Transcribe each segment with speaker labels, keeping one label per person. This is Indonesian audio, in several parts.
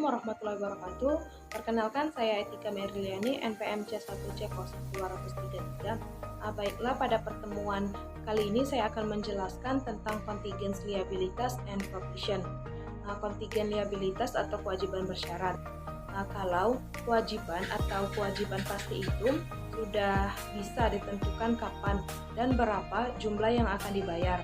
Speaker 1: warahmatullahi wabarakatuh. Perkenalkan, saya Etika Merliani, NPM C1C0233. Baiklah, pada pertemuan kali ini saya akan menjelaskan tentang contingent liabilitas and provision. Contingent liabilitas atau kewajiban bersyarat. Kalau kewajiban atau kewajiban pasti itu sudah bisa ditentukan kapan dan berapa jumlah yang akan dibayar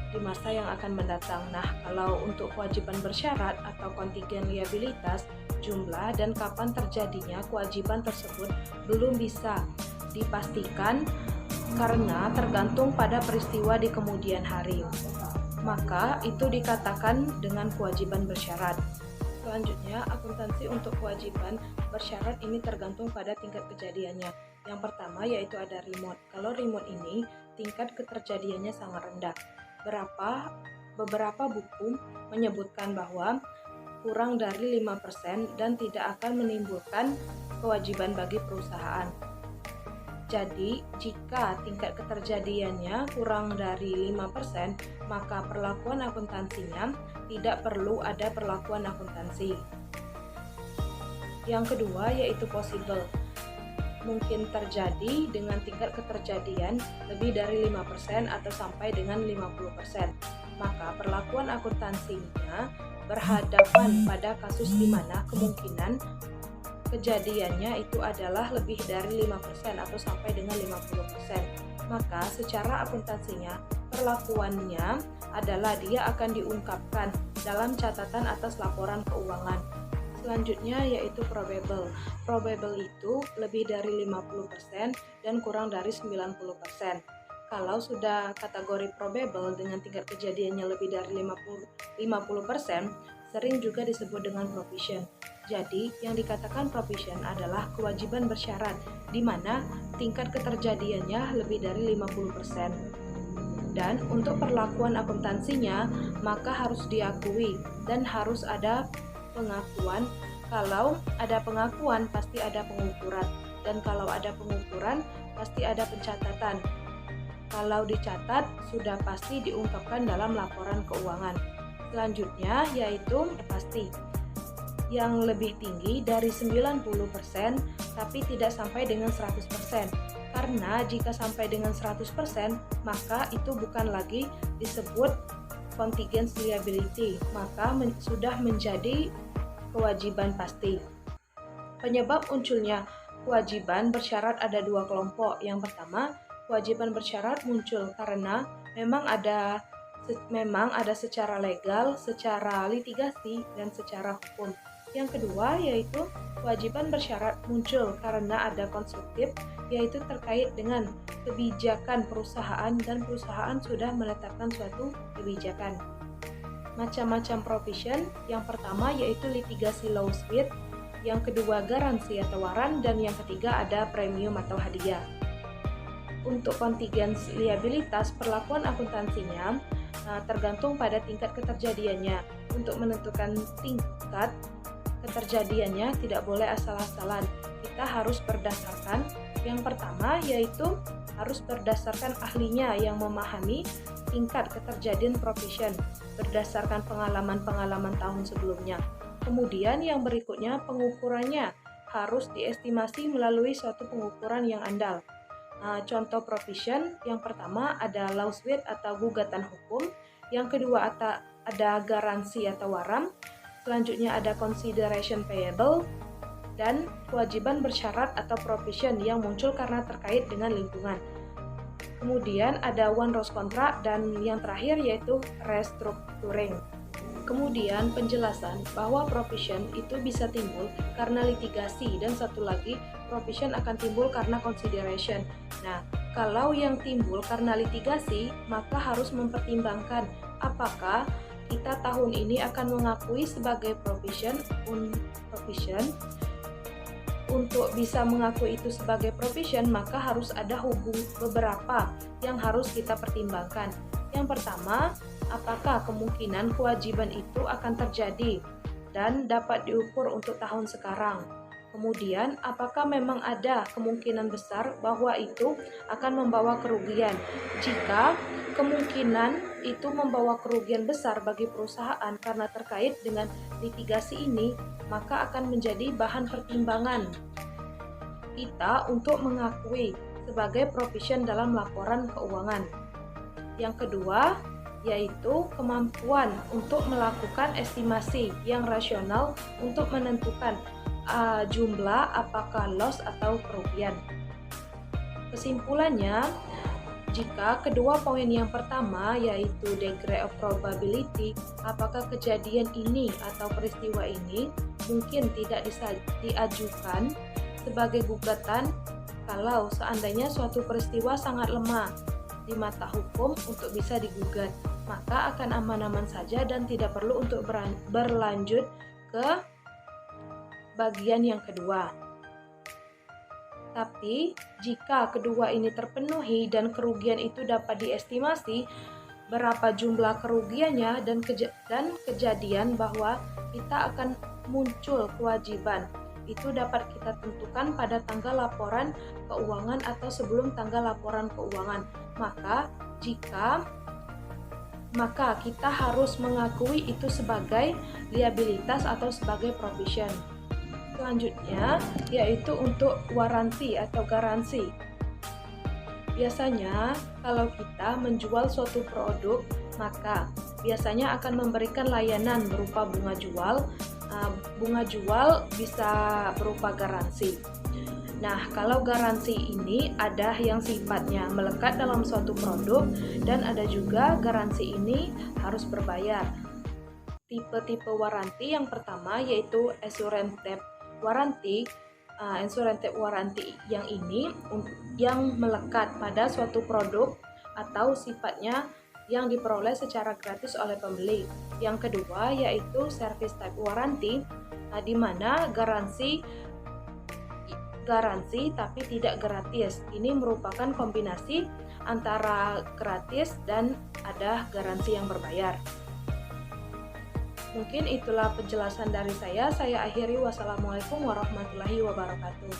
Speaker 1: di masa yang akan mendatang. Nah, kalau untuk kewajiban bersyarat atau contingent liabilitas, jumlah dan kapan terjadinya kewajiban tersebut belum bisa dipastikan karena tergantung pada peristiwa di kemudian hari. Maka itu dikatakan dengan kewajiban bersyarat. Selanjutnya, akuntansi untuk kewajiban bersyarat ini tergantung pada tingkat kejadiannya. Yang pertama yaitu ada remote. Kalau remote ini tingkat keterjadiannya sangat rendah. Beberapa buku menyebutkan bahwa kurang dari 5% dan tidak akan menimbulkan kewajiban bagi perusahaan. Jadi, jika tingkat keterjadiannya kurang dari 5%, maka perlakuan akuntansinya tidak perlu ada perlakuan akuntansi. Yang kedua yaitu possible. Mungkin terjadi dengan tingkat keterjadian lebih dari 5% atau sampai dengan 50%. Maka perlakuan akuntansinya berhadapan pada kasus di mana kemungkinan kejadiannya itu adalah lebih dari 5% atau sampai dengan 50%. Maka secara akuntansinya perlakuannya adalah dia akan diungkapkan dalam catatan atas laporan keuangan. Selanjutnya yaitu probable. Probable itu lebih dari 50% dan kurang dari 90%. Kalau sudah kategori probable dengan tingkat kejadiannya lebih dari 50%, sering juga disebut dengan provision. Jadi, yang dikatakan provision adalah kewajiban bersyarat, di mana tingkat keterjadiannya lebih dari 50%. Dan untuk perlakuan akuntansinya, maka harus diakui dan harus ada pengakuan. Kalau ada pengakuan, pasti ada pengukuran. Dan kalau ada pengukuran, pasti ada pencatatan. Kalau dicatat, sudah pasti diungkapkan dalam laporan keuangan. Selanjutnya yaitu pasti yang lebih tinggi dari 90% tapi tidak sampai dengan 100%. Karena jika sampai dengan 100%, maka itu bukan lagi disebut contingent liability, maka sudah menjadi kewajiban pasti. Penyebab munculnya kewajiban bersyarat ada dua kelompok. Yang pertama, kewajiban bersyarat muncul karena memang ada secara legal, secara litigasi, dan secara hukum. Yang kedua yaitu kewajiban bersyarat muncul karena ada konstruktif, yaitu terkait dengan kebijakan perusahaan dan perusahaan sudah menetapkan suatu kebijakan. Macam-macam provision, yang pertama yaitu litigasi lawsuit, yang kedua garansi atau waran, dan yang ketiga ada premium atau hadiah. Untuk contingent liabilitas, perlakuan akuntansinya tergantung pada tingkat keterjadiannya. Untuk menentukan tingkat keterjadiannya tidak boleh asal-asalan. Kita harus berdasarkan, yang pertama yaitu harus berdasarkan ahlinya yang memahami tingkat keterjadian provision berdasarkan pengalaman-pengalaman tahun sebelumnya. Kemudian yang berikutnya pengukurannya harus diestimasi melalui suatu pengukuran yang andal. Contoh provision yang pertama ada lawsuit atau gugatan hukum, yang kedua ada garansi atau waram, selanjutnya ada consideration payable, dan kewajiban bersyarat atau provision yang muncul karena terkait dengan lingkungan. Kemudian ada one loss contract, dan yang terakhir yaitu restructuring. Kemudian penjelasan bahwa provision itu bisa timbul karena litigasi, dan satu lagi provision akan timbul karena consideration. Nah, kalau yang timbul karena litigasi, maka harus mempertimbangkan apakah kita tahun ini akan mengakui sebagai provision. Untuk bisa mengakui itu sebagai provision, maka harus ada beberapa yang harus kita pertimbangkan. Yang pertama, apakah kemungkinan kewajiban itu akan terjadi dan dapat diukur untuk tahun sekarang. Kemudian, apakah memang ada kemungkinan besar bahwa itu akan membawa kerugian? Jika kemungkinan itu membawa kerugian besar bagi perusahaan karena terkait dengan litigasi ini, maka akan menjadi bahan pertimbangan kita untuk mengakui sebagai provision dalam laporan keuangan. Yang kedua, yaitu kemampuan untuk melakukan estimasi yang rasional untuk menentukan jumlah apakah loss atau kerugian. Kesimpulannya, jika kedua poin yang pertama yaitu degree of probability, apakah kejadian ini atau peristiwa ini mungkin tidak diajukan sebagai gugatan kalau seandainya suatu peristiwa sangat lemah di mata hukum untuk bisa digugat, maka akan aman-aman saja dan tidak perlu untuk berlanjut ke bagian yang kedua. Tapi, jika kedua ini terpenuhi dan kerugian itu dapat diestimasi berapa jumlah kerugiannya dan kejadian bahwa kita akan muncul kewajiban, itu dapat kita tentukan pada tanggal laporan keuangan atau sebelum tanggal laporan keuangan. Maka kita harus mengakui itu sebagai liabilitas atau sebagai provision. Selanjutnya, yaitu untuk waranti atau garansi. Biasanya, kalau kita menjual suatu produk, maka biasanya akan memberikan layanan berupa bunga jual. Bunga jual bisa berupa garansi. Nah, kalau garansi ini ada yang sifatnya melekat dalam suatu produk dan ada juga garansi ini harus berbayar. Tipe-tipe waranti yang pertama yaitu assurance debt warranty. Assurance debt warranty yang ini yang melekat pada suatu produk atau sifatnya yang diperoleh secara gratis oleh pembeli. Yang kedua yaitu service type warranty, di mana garansi tapi tidak gratis. Ini merupakan kombinasi antara gratis dan ada garansi yang berbayar. Mungkin itulah penjelasan dari saya. Saya akhiri. Wassalamualaikum warahmatullahi wabarakatuh.